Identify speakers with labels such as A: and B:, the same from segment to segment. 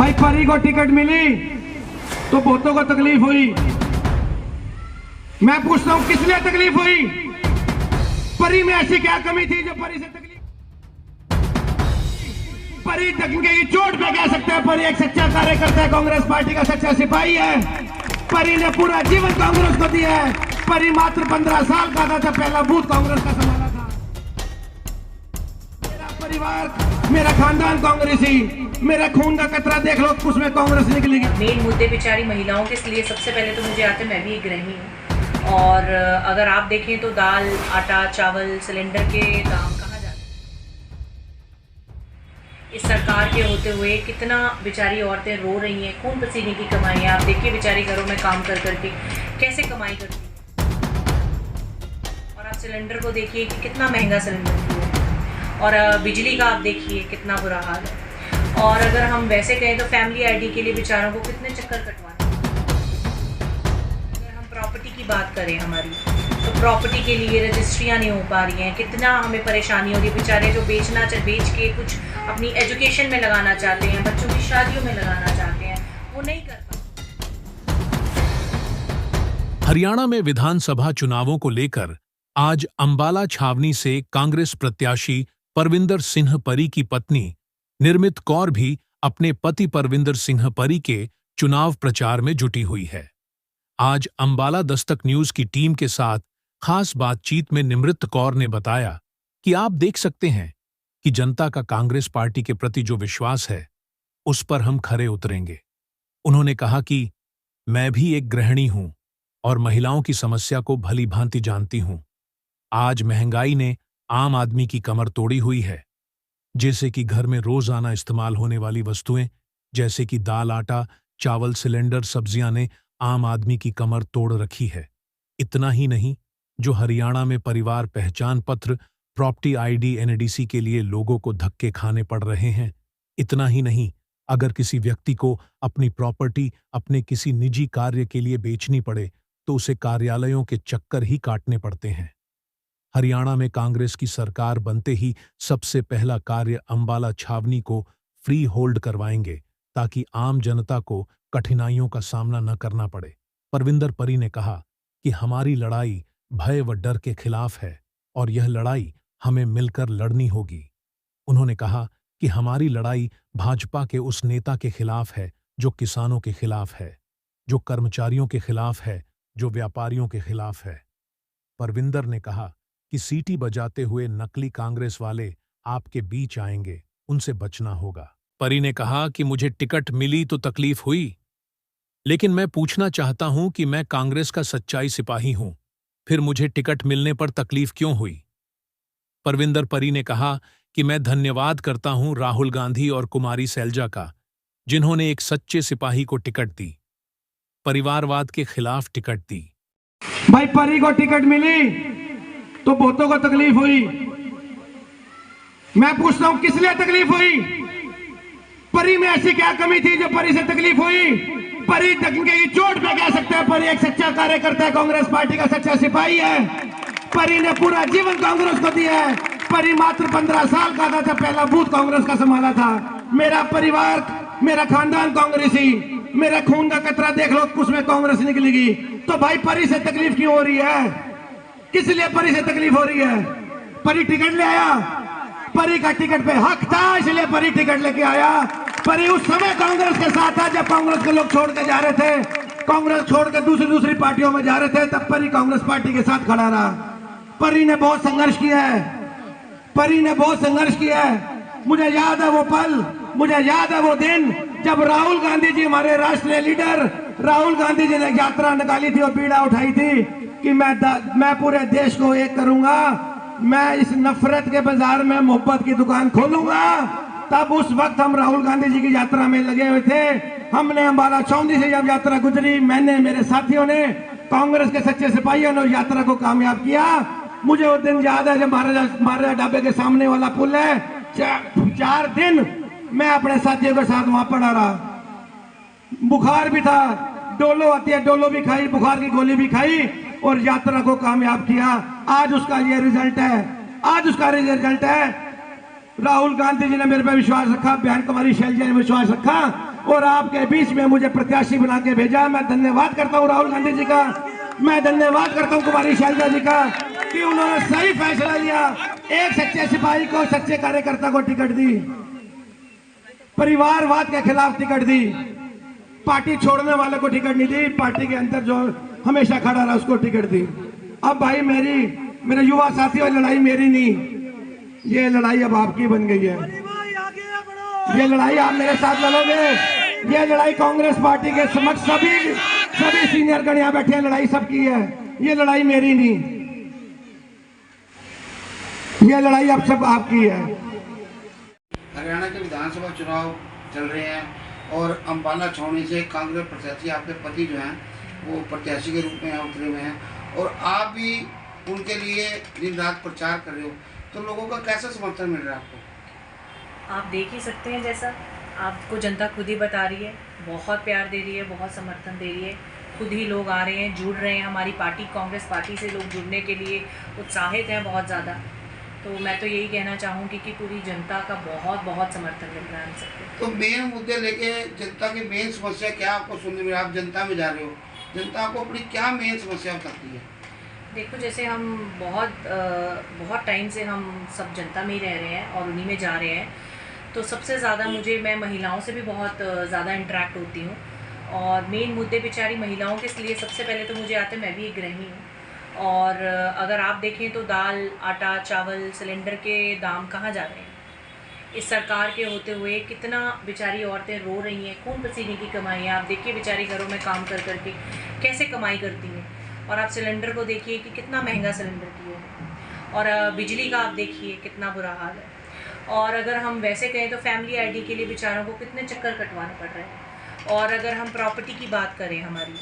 A: भाई परी को टिकट मिली तो बहुतों को तकलीफ हुई। मैं पूछता हूं किस लिए तकलीफ हुई? परी में ऐसी क्या कमी थी जो परी से तकलीफ? परी डंके की चोट पे कह सकते हैं परी एक सच्चा कार्यकर्ता है, कांग्रेस पार्टी का सच्चा सिपाही है। परी ने पूरा जीवन कांग्रेस को दिया है। परी मात्र 15 साल का था जब पहला बूथ कांग्रेस का संभाला था। मेरा परिवार, मेरा खानदान कांग्रेसी, मेरा खून का कतरा देख लो उसमें कांग्रेस निकलेगी।
B: मेन मुद्दे बेचारी महिलाओं के लिए सबसे पहले तो मुझे आते, मैं भी एक गृहिणी हूँ और अगर आप देखें तो दाल, आटा, चावल, सिलेंडर के दाम कहाँ जाते हैं? इस सरकार के होते हुए कितना बेचारी औरतें रो रही हैं, खून पसीने की कमाई है। आप देखिए बेचारी घरों में काम कर करके कैसे कमाई करती है। और आप सिलेंडर को देखिए कि कितना महंगा सिलेंडर है और बिजली का आप देखिए कितना बुरा हाल है। और अगर हम वैसे कहें तो फैमिली आईडी के लिए बेचारों को कितने चक्कर कटवाने। अगर हम प्रॉपर्टी की बात करें हमारी, तो प्रॉपर्टी के लिए रजिस्ट्रियाँ नहीं हो पा रही हैं, कितना हमें परेशानी हो रही है। बेचारे जो बेच के कुछ अपनी एजुकेशन में लगाना चाहते हैं, बच्चों की शादियों में लगाना चाहते हैं, वो नहीं कर पाते।
C: हरियाणा में विधानसभा चुनावों को लेकर आज अंबाला छावनी से कांग्रेस प्रत्याशी परविंदर सिंह परी की पत्नी निर्मित कौर भी अपने पति परविंदर सिंह परी के चुनाव प्रचार में जुटी हुई है। आज अंबाला दस्तक न्यूज की टीम के साथ खास बातचीत में निमृत कौर ने बताया कि आप देख सकते हैं कि जनता का कांग्रेस पार्टी के प्रति जो विश्वास है उस पर हम खरे उतरेंगे। उन्होंने कहा कि मैं भी एक गृहिणी हूं और महिलाओं की समस्या को भली भांति जानती हूं। आज महंगाई ने आम आदमी की कमर तोड़ी हुई है, जैसे कि घर में रोजाना इस्तेमाल होने वाली वस्तुएं जैसे कि दाल, आटा, चावल, सिलेंडर, सब्जियां ने आम आदमी की कमर तोड़ रखी है। इतना ही नहीं, जो हरियाणा में परिवार पहचान पत्र, प्रॉपर्टी आईडी, एनडीसी के लिए लोगों को धक्के खाने पड़ रहे हैं। इतना ही नहीं, अगर किसी व्यक्ति को अपनी प्रॉपर्टी अपने किसी निजी कार्य के लिए बेचनी पड़े तो उसे कार्यालयों के चक्कर ही काटने पड़ते हैं। हरियाणा में कांग्रेस की सरकार बनते ही सबसे पहला कार्य अंबाला छावनी को फ्री होल्ड करवाएंगे ताकि आम जनता को कठिनाइयों का सामना न करना पड़े। परविंदर परी ने कहा कि हमारी लड़ाई भय व डर के खिलाफ है और यह लड़ाई हमें मिलकर लड़नी होगी। उन्होंने कहा कि हमारी लड़ाई भाजपा के उस नेता के खिलाफ है जो किसानों के खिलाफ है, जो कर्मचारियों के खिलाफ है, जो व्यापारियों के खिलाफ है। परविंदर ने कहा कि सीटी बजाते हुए नकली कांग्रेस वाले आपके बीच आएंगे, उनसे बचना होगा। परी ने कहा कि मुझे टिकट मिली तो तकलीफ हुई, लेकिन मैं पूछना चाहता हूं कि मैं कांग्रेस का सच्चाई सिपाही हूं, फिर मुझे टिकट मिलने पर तकलीफ क्यों हुई? परविंदर परी ने कहा कि मैं धन्यवाद करता हूं राहुल गांधी और कुमारी सैलजा का, जिन्होंने एक सच्चे सिपाही को टिकट दी, परिवारवाद के खिलाफ टिकट दी।
A: भाई परी को टिकट मिली तो बहुतों को तकलीफ हुई। मैं पूछता हूं किस लिए तकलीफ हुई? परी में ऐसी क्या कमी थी जो परी से तकलीफ हुई? परी डंके की चोट पे कह सकते हैं परी एक सच्चा कार्यकर्ता है, कांग्रेस पार्टी का सच्चा सिपाही है। परी ने पूरा जीवन कांग्रेस को दिया है। परी मात्र 15 साल का था जब पहला बूथ कांग्रेस का संभाला था। मेरा परिवार, मेरा खानदान कांग्रेसी, मेरा खून का कतरा देख लो उसमें कांग्रेस निकलेगी। तो भाई परी से तकलीफ क्यों हो रही है? किस लिए परी से तकलीफ हो रही है? परी टिकट ले आया, परी का टिकट पे हक था इसलिए परी टिकट लेके आया। परी उस समय कांग्रेस के साथ था जब कांग्रेस के लोग छोड़ के जा रहे थे, कांग्रेस छोड़ के दूसरी पार्टियों में जा रहे थे, तब परी कांग्रेस पार्टी के साथ खड़ा रहा। परी ने बहुत संघर्ष किया है, परी ने बहुत संघर्ष किया है। मुझे याद है वो पल, मुझे याद है वो दिन जब राहुल गांधी जी, हमारे राष्ट्रीय लीडर राहुल गांधी जी ने यात्रा निकाली थी और बीड़ा उठाई थी कि मैं पूरे देश को एक करूंगा, मैं इस नफरत के बाजार में मोहब्बत की दुकान खोलूंगा। तब उस वक्त हम राहुल गांधी जी की यात्रा में लगे हुए थे। हमने अंबाला छावनी से जब यात्रा गुजरी, मैंने, मेरे साथियों ने, कांग्रेस के सच्चे सिपाहियों ने यात्रा को कामयाब किया। मुझे वो दिन याद है जब महाराजा ढाबे के सामने वाला पुल है, 4 दिन मैं अपने साथियों के साथ वहां पड़ा रहा। बुखार भी था, डोलो आती है, डोलो भी खाई, बुखार की गोली भी खाई और यात्रा को कामयाब किया। आज उसका ये रिजल्ट है, आज उसका रिजल्ट है। राहुल गांधी जी ने मेरे पे विश्वास रखा, बहन कुमारी शैलजा ने विश्वास रखा और आपके बीच में मुझे प्रत्याशी बना के भेजा। मैं धन्यवाद करता हूं राहुल गांधी जी का, मैं धन्यवाद करता हूं कुमारी शैलजा जी का कि उन्होंने सही फैसला लिया। एक सच्चे सिपाही को, सच्चे कार्यकर्ता को टिकट दी, परिवारवाद के खिलाफ टिकट दी, पार्टी छोड़ने वाले को टिकट नहीं दी, पार्टी के अंदर जो हमेशा खड़ा रहा उसको टिकट दी। अब भाई मेरे युवा साथियों, लड़ाई मेरी नहीं, ये लड़ाई अब आपकी बन गई है। ये लड़ाई आप मेरे साथ लड़ोगे। ये लड़ाई कांग्रेस पार्टी के समक्ष सभी सीनियर गण यहाँ बैठे हैं, लड़ाई सबकी है, ये लड़ाई मेरी नहीं, ये लड़ाई अब सब आपकी है।
D: हरियाणा के विधानसभा चुनाव चल रहे हैं और अम्बाला छावनी से कांग्रेस प्रत्याशी आपके पति जो हैं वो प्रत्याशी के रूप में यहाँ उतरे हुए हैं और आप भी उनके लिए दिन रात प्रचार कर रहे हो, तो लोगों का कैसा समर्थन मिल रहा है आपको?
B: आप देख ही सकते हैं, जैसा आपको जनता खुद ही बता रही है, बहुत प्यार दे रही है, बहुत समर्थन दे रही है। खुद ही लोग आ रहे हैं, जुड़ रहे हैं, हमारी पार्टी कांग्रेस पार्टी से लोग जुड़ने के लिए उत्साहित हैं बहुत ज़्यादा। तो मैं तो यही कहना चाहूँगी कि पूरी जनता का बहुत बहुत समर्थन मिल रहा है हम सबको।
D: तो मेन मुद्दे लेके जनता की मेन समस्या क्या आपको सुनने में, आप जनता में जा रहे हो, जनता को अपनी क्या मेन समस्या बताती है?
B: देखो, जैसे हम बहुत टाइम से हम सब जनता में ही रह रहे हैं और उन्हीं में जा रहे हैं, तो सबसे ज़्यादा मैं महिलाओं से भी बहुत ज़्यादा इंटरेक्ट होती हूँ और मेन मुद्दे बेचारी महिलाओं के लिए सबसे पहले तो मुझे आते, मैं भी एक गृहिणी हूँ और अगर आप देखें तो दाल, आटा, चावल, सिलेंडर के दाम कहाँ जा रहे हैं? इस सरकार के होते हुए कितना बेचारी औरतें रो रही हैं, खून पसीने की कमाई है। आप देखिए बेचारी घरों में काम कर करके कैसे कमाई करती हैं, और आप सिलेंडर को देखिए कि कितना महंगा सिलेंडर किया है, और बिजली का आप देखिए कितना बुरा हाल है। और अगर हम वैसे कहें तो फैमिली आईडी के लिए बेचारों को कितने चक्कर कटवाने पड़ रहे हैं। और अगर हम प्रॉपर्टी की बात करें हमारी,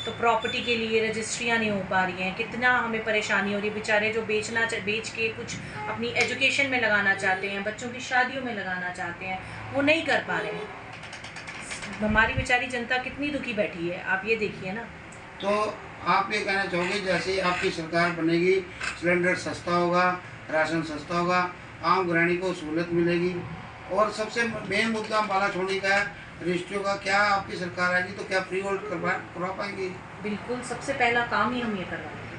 B: तो प्रॉपर्टी के लिए रजिस्ट्रियाँ नहीं हो पा रही हैं, कितना हमें परेशानी हो रही है। बेचारे जो बेच के कुछ अपनी एजुकेशन में लगाना चाहते हैं, बच्चों की शादियों में लगाना चाहते हैं, वो नहीं कर पा रहे हैं। हमारी बेचारी जनता कितनी दुखी बैठी है, आप ये देखिए ना।
D: तो आप ये कहना चाहोगे जैसे आपकी सरकार बनेगी, सिलेंडर सस्ता होगा, राशन सस्ता होगा, आम गृहिणी को सहूलत मिलेगी, और सबसे मेन मुद्दा अम्बाला छावनी का है रजिस्ट्रियों का, क्या आपकी सरकार आएगी तो क्या फ्री होल्ड करवा पाएंगे?
B: बिल्कुल, सबसे पहला काम ही हम ये करवाएंगे,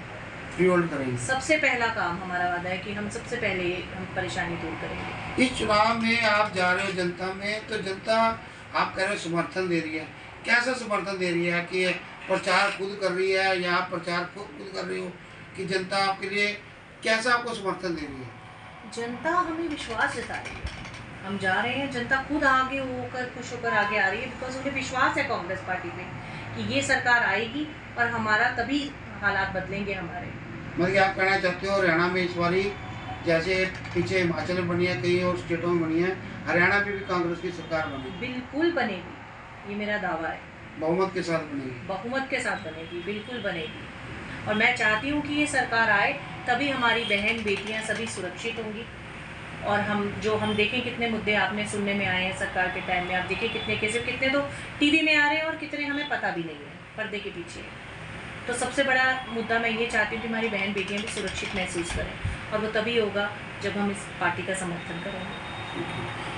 D: फ्री होल्ड करेंगे।
B: सबसे पहला काम हमारा वादा है कि हम सबसे पहले हम परेशानी दूर करेंगे।
D: इस चुनाव में आप जा रहे हो जनता में, तो जनता आप कह रहे हो समर्थन दे रही है, कैसा समर्थन दे रही है कि प्रचार खुद कर रही है या आप प्रचार खुद कर रही हो, कि जनता आपके लिए कैसा आपको समर्थन दे रही है?
B: जनता हमें विश्वास जता रही है, हम जा रहे हैं, जनता खुद आगे होकर खुश होकर आगे आ रही है, बिकॉज उन्हें विश्वास है कांग्रेस पार्टी पे कि ये सरकार आएगी और हमारा तभी हालात बदलेंगे हमारे।
D: मतलब आप कहना चाहते हो हरियाणा में इस बारी जैसे पीछे हिमाचल में बनी है, कई और स्टेटों में बनी है, हरियाणा में भी कांग्रेस की सरकार बनेगी?
B: बिल्कुल बनेगी, ये मेरा दावा है।
D: बहुमत के साथ बनेगी?
B: बहुमत के साथ बनेगी, बिल्कुल बनेगी। और मैं चाहती हूँ कि ये सरकार आए, तभी हमारी बहन बेटियाँ सभी सुरक्षित होंगी। और हम देखें कितने मुद्दे आपने सुनने में आए हैं सरकार के टाइम में, आप देखिए कितने केसेस, कितने तो टीवी में आ रहे हैं और कितने हमें पता भी नहीं है, पर्दे के पीछे। तो सबसे बड़ा मुद्दा मैं ये चाहती हूँ कि हमारी बहन बेटियाँ भी सुरक्षित महसूस करें, और वो तभी होगा जब हम इस पार्टी का समर्थन करेंगे।